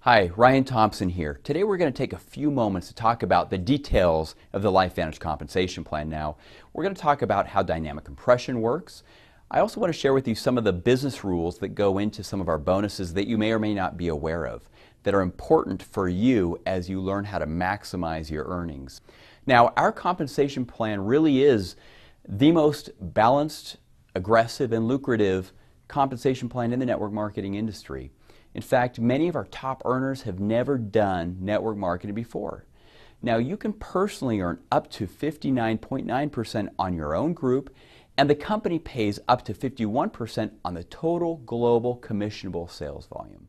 Hi, Ryan Thompson here. Today we're going to take a few moments to talk about the details of the LifeVantage compensation plan. Now, we're going to talk about how dynamic compression works. I also want to share with you some of the business rules that go into some of our bonuses that you may or may not be aware of, that are important for you as you learn how to maximize your earnings. Now, our compensation plan really is the most balanced, aggressive, and lucrative compensation plan in the network marketing industry. In fact, many of our top earners have never done network marketing before. Now, you can personally earn up to 59.9% on your own group, and the company pays up to 51% on the total global commissionable sales volume.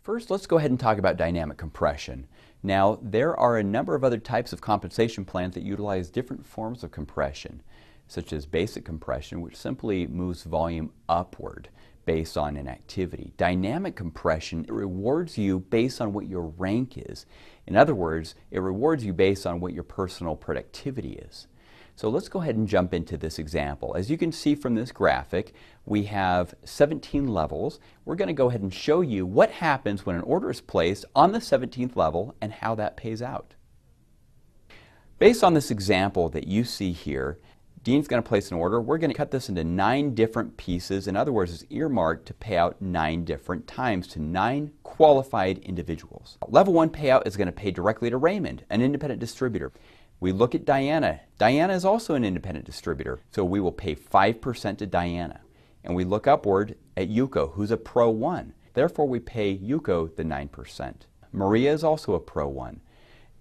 First, let's go ahead and talk about dynamic compression. Now, there are a number of other types of compensation plans that utilize different forms of compression, such as basic compression, which simply moves volume upward based on an activity. Dynamic compression, it rewards you based on what your rank is. In other words, it rewards you based on what your personal productivity is. So let's go ahead and jump into this example. As you can see from this graphic, we have 17 levels. We're going to go ahead and show you what happens when an order is placed on the 17th level and how that pays out. Based on this example that you see here, Dean's going to place an order. We're going to cut this into 9 different pieces. In other words, it's earmarked to pay out 9 different times to 9 qualified individuals. Level 1 payout is going to pay directly to Raymond, an independent distributor. We look at Diana. Diana is also an independent distributor, so we will pay 5% to Diana. And we look upward at Yuko, who's a Pro 1. Therefore, we pay Yuko the 9%. Maria is also a Pro 1.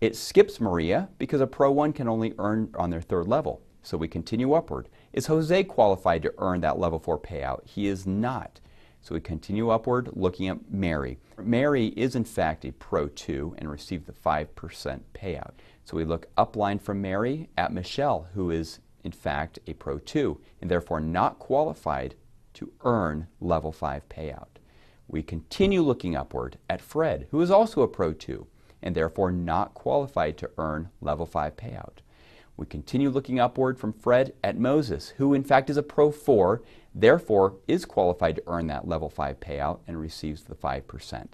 It skips Maria because a Pro 1 can only earn on their 3rd level. So we continue upward. Is Jose qualified to earn that level 4 payout? He is not. So we continue upward looking at Mary. Mary is in fact a Pro 2 and received the 5% payout. So we look upline from Mary at Michelle, who is in fact a Pro 2 and therefore not qualified to earn level 5 payout. We continue looking upward at Fred, who is also a Pro 2 and therefore not qualified to earn level 5 payout. We continue looking upward from Fred at Moses, who in fact is a Pro 4, therefore is qualified to earn that level 5 payout and receives the 5%.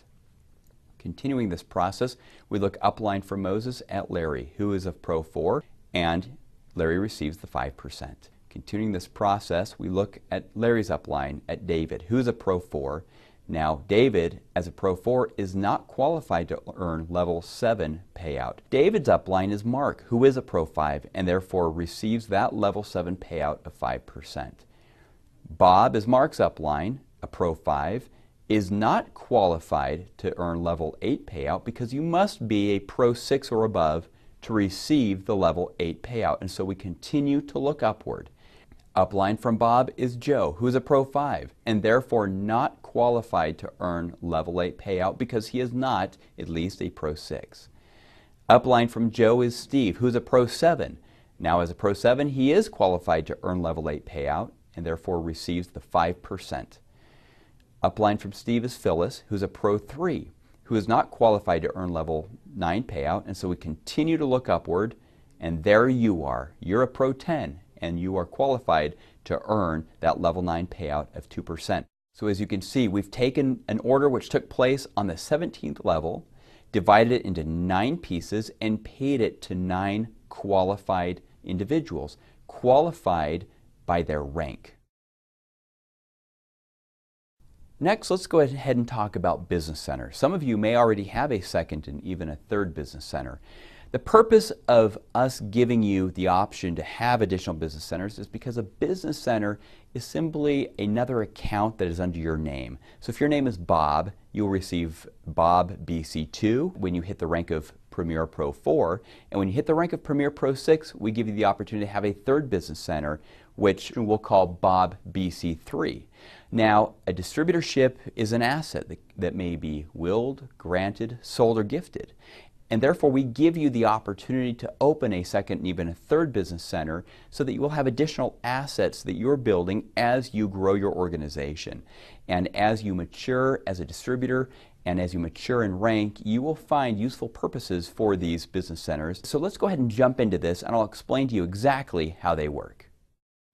Continuing this process, we look upline from Moses at Larry, who is a Pro 4, and Larry receives the 5%. Continuing this process, we look at Larry's upline at David, who is a Pro 4. Now, David, as a Pro 4, is not qualified to earn level 7 payout. David's upline is Mark, who is a Pro 5, and therefore receives that level 7 payout of 5%. Bob is Mark's upline, a Pro 5, is not qualified to earn level 8 payout because you must be a Pro 6 or above to receive the level 8 payout, and so we continue to look upward. Upline from Bob is Joe, who is a Pro 5, and therefore not qualified to earn level 8 payout because he is not at least a Pro 6. Upline from Joe is Steve, who is a Pro 7. Now as a Pro 7, he is qualified to earn level 8 payout and therefore receives the 5%. Upline from Steve is Phyllis, who is a Pro 3, who is not qualified to earn level 9 payout, and so we continue to look upward, and there you are. You're a Pro 10. And you are qualified to earn that level 9 payout of 2%. So as you can see, we've taken an order which took place on the 17th level, divided it into 9 pieces, and paid it to 9 qualified individuals, qualified by their rank. Next, let's go ahead and talk about business centers. Some of you may already have a 2nd and even a 3rd business center. The purpose of us giving you the option to have additional business centers is because a business center is simply another account that is under your name. So if your name is Bob, you'll receive Bob BC2 when you hit the rank of Premier Pro 4, and when you hit the rank of Premier Pro 6, we give you the opportunity to have a 3rd business center, which we'll call Bob BC3. Now, a distributorship is an asset that may be willed, granted, sold, or gifted. And therefore, we give you the opportunity to open a 2nd and even a 3rd business center so that you will have additional assets that you're building as you grow your organization. And as you mature as a distributor and as you mature in rank, you will find useful purposes for these business centers. So let's go ahead and jump into this, and I'll explain to you exactly how they work.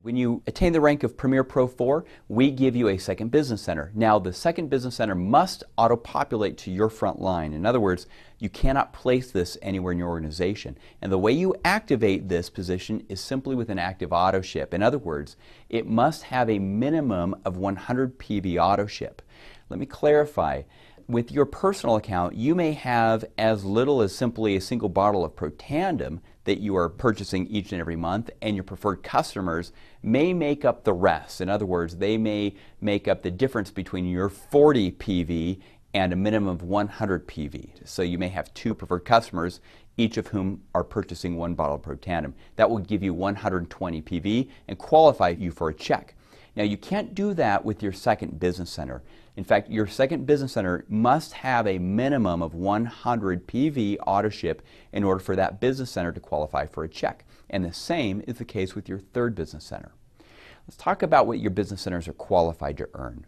When you attain the rank of Premier Pro 4, we give you a second business center. Now, the second business center must auto-populate to your front line. In other words, you cannot place this anywhere in your organization. And the way you activate this position is simply with an active auto ship. In other words, it must have a minimum of 100 PV auto ship. Let me clarify. With your personal account, you may have as little as simply a single bottle of Protandim that you are purchasing each and every month, and your preferred customers may make up the rest. In other words, they may make up the difference between your 40 PV and a minimum of 100 PV. So you may have two preferred customers, each of whom are purchasing one bottle of Protandim. That will give you 120 PV and qualify you for a check. Now, you can't do that with your second business center. In fact, your second business center must have a minimum of 100 PV auto ship in order for that business center to qualify for a check. And the same is the case with your third business center. Let's talk about what your business centers are qualified to earn.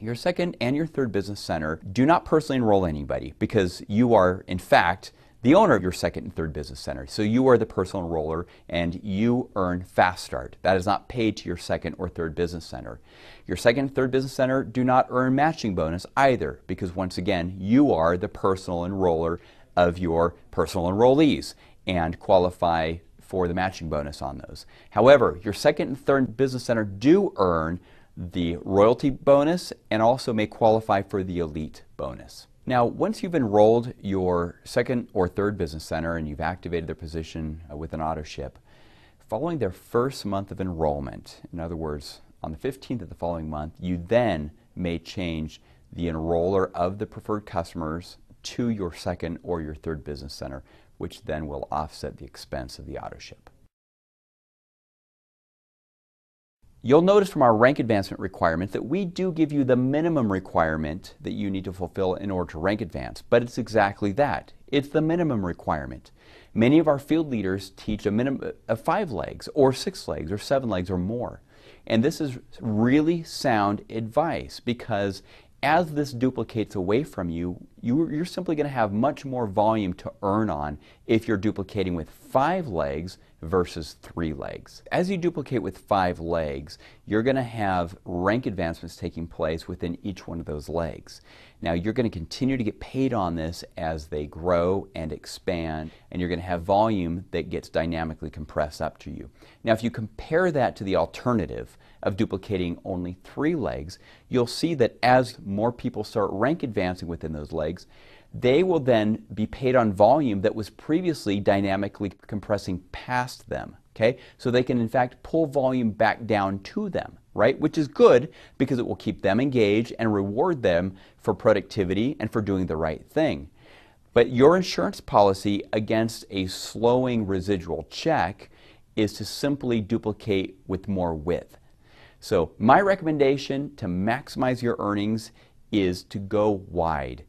Your second and your third business center do not personally enroll anybody because you are, in fact, the owner of your second and third business center. So you are the personal enroller and you earn Fast Start. That is not paid to your second or third business center. Your second and third business center do not earn matching bonus either because once again, you are the personal enroller of your personal enrollees and qualify for the matching bonus on those. However, your second and third business center do earn the royalty bonus and also may qualify for the elite bonus. Now, once you've enrolled your second or third business center and you've activated their position with an auto ship, following their first month of enrollment, in other words, on the 15th of the following month, you then may change the enroller of the preferred customers to your second or your third business center, which then will offset the expense of the auto ship. You'll notice from our rank advancement requirements that we do give you the minimum requirement that you need to fulfill in order to rank advance, but it's exactly that. It's the minimum requirement. Many of our field leaders teach a minimum of 5 legs or 6 legs or 7 legs or more. And this is really sound advice because as this duplicates away from you, you're simply going to have much more volume to earn on if you're duplicating with 5 legs versus 3 legs. As you duplicate with 5 legs, you're going to have rank advancements taking place within each one of those legs. Now, you're going to continue to get paid on this as they grow and expand, and you're going to have volume that gets dynamically compressed up to you. Now, if you compare that to the alternative of duplicating only 3 legs, you'll see that as more people start rank advancing within those legs, they will then be paid on volume that was previously dynamically compressing past them. Okay? So they can in fact pull volume back down to them, right? Which is good because it will keep them engaged and reward them for productivity and for doing the right thing. But your insurance policy against a slowing residual check is to simply duplicate with more width. So my recommendation to maximize your earnings is to go wide.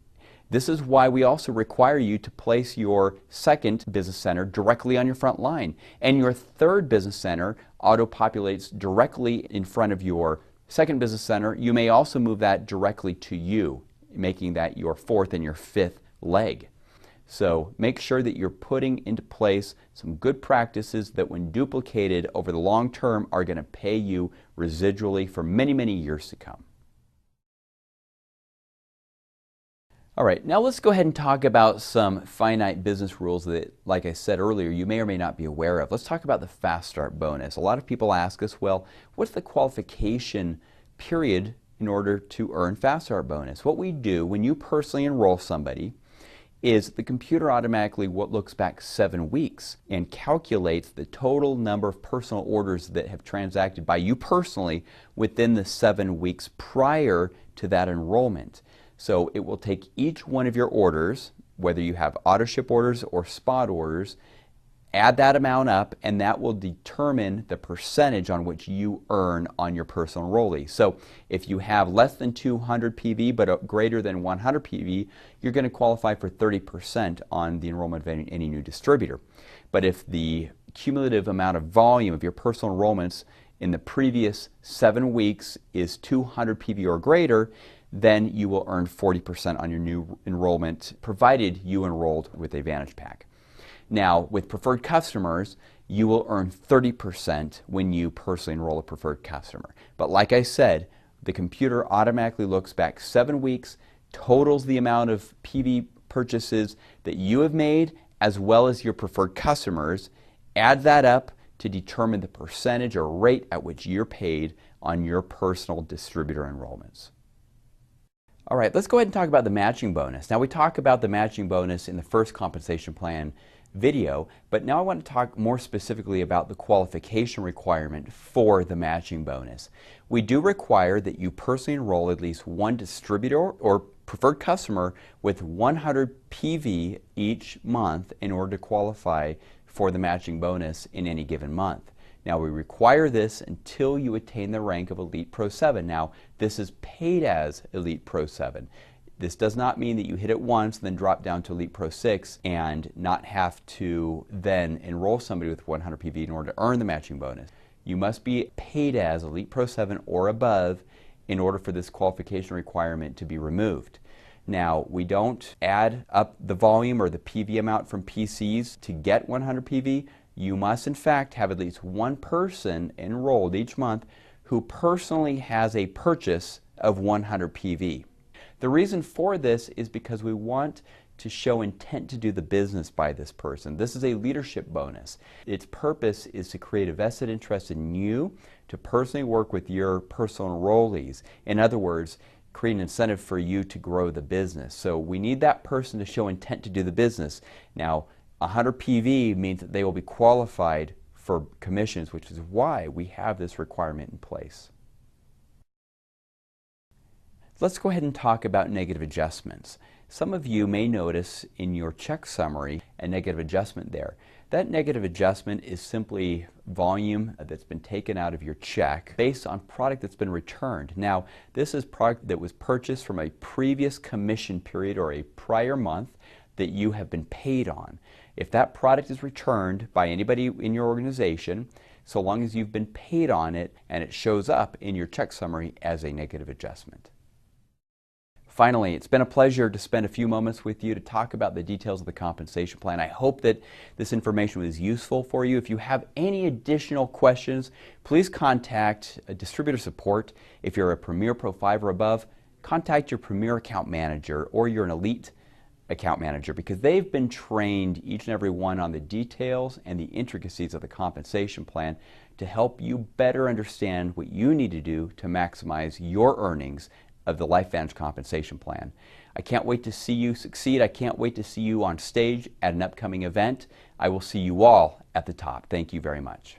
This is why we also require you to place your second business center directly on your front line, and your third business center auto-populates directly in front of your second business center. You may also move that directly to you, making that your fourth and your fifth leg. So make sure that you're putting into place some good practices that when duplicated over the long term are going to pay you residually for many, many years to come. All right, now let's go ahead and talk about some finite business rules that, like I said earlier, you may or may not be aware of. Let's talk about the Fast Start bonus. A lot of people ask us, well, what's the qualification period in order to earn Fast Start bonus? What we do when you personally enroll somebody is the computer automatically looks back 7 weeks and calculates the total number of personal orders that have transacted by you personally within the 7 weeks prior to that enrollment. So it will take each one of your orders, whether you have auto ship orders or spot orders, add that amount up, and that will determine the percentage on which you earn on your personal enrollee. So if you have less than 200 PV but greater than 100 PV, you're going to qualify for 30% on the enrollment of any new distributor. But if the cumulative amount of volume of your personal enrollments in the previous 7 weeks is 200 PV or greater, then you will earn 40% on your new enrollment, provided you enrolled with a Vantage Pack. Now, with preferred customers, you will earn 30% when you personally enroll a preferred customer. But like I said, the computer automatically looks back 7 weeks, totals the amount of PV purchases that you have made as well as your preferred customers, add that up to determine the percentage or rate at which you're paid on your personal distributor enrollments. All right, let's go ahead and talk about the matching bonus. Now, we talk about the matching bonus in the first compensation plan video, but now I want to talk more specifically about the qualification requirement for the matching bonus. We do require that you personally enroll at least one distributor or preferred customer with 100 PV each month in order to qualify for the matching bonus in any given month. Now, we require this until you attain the rank of Elite Pro 7. Now, this is paid as Elite Pro 7. This does not mean that you hit it once and then drop down to Elite Pro 6 and not have to then enroll somebody with 100 PV in order to earn the matching bonus. You must be paid as Elite Pro 7 or above in order for this qualification requirement to be removed. Now, we don't add up the volume or the PV amount from PCs to get 100 PV. You must, in fact, have at least one person enrolled each month who personally has a purchase of 100 PV. The reason for this is because we want to show intent to do the business by this person. This is a leadership bonus. Its purpose is to create a vested interest in you to personally work with your personal enrollees. In other words, create an incentive for you to grow the business. So we need that person to show intent to do the business. Now, 100 PV means that they will be qualified for commissions, which is why we have this requirement in place. Let's go ahead and talk about negative adjustments. Some of you may notice in your check summary a negative adjustment there. That negative adjustment is simply volume that's been taken out of your check based on product that's been returned. Now, this is product that was purchased from a previous commission period or a prior month that you have been paid on. If that product is returned by anybody in your organization, so long as you've been paid on it and it shows up in your check summary as a negative adjustment. Finally, it's been a pleasure to spend a few moments with you to talk about the details of the compensation plan. I hope that this information was useful for you. If you have any additional questions, please contact distributor support. If you're a Premier Pro 5 or above, contact your Premier account manager or you're an Elite account manager, because they've been trained, each and every one, on the details and the intricacies of the compensation plan to help you better understand what you need to do to maximize your earnings of the LifeVantage compensation plan. I can't wait to see you succeed. I can't wait to see you on stage at an upcoming event. I will see you all at the top. Thank you very much.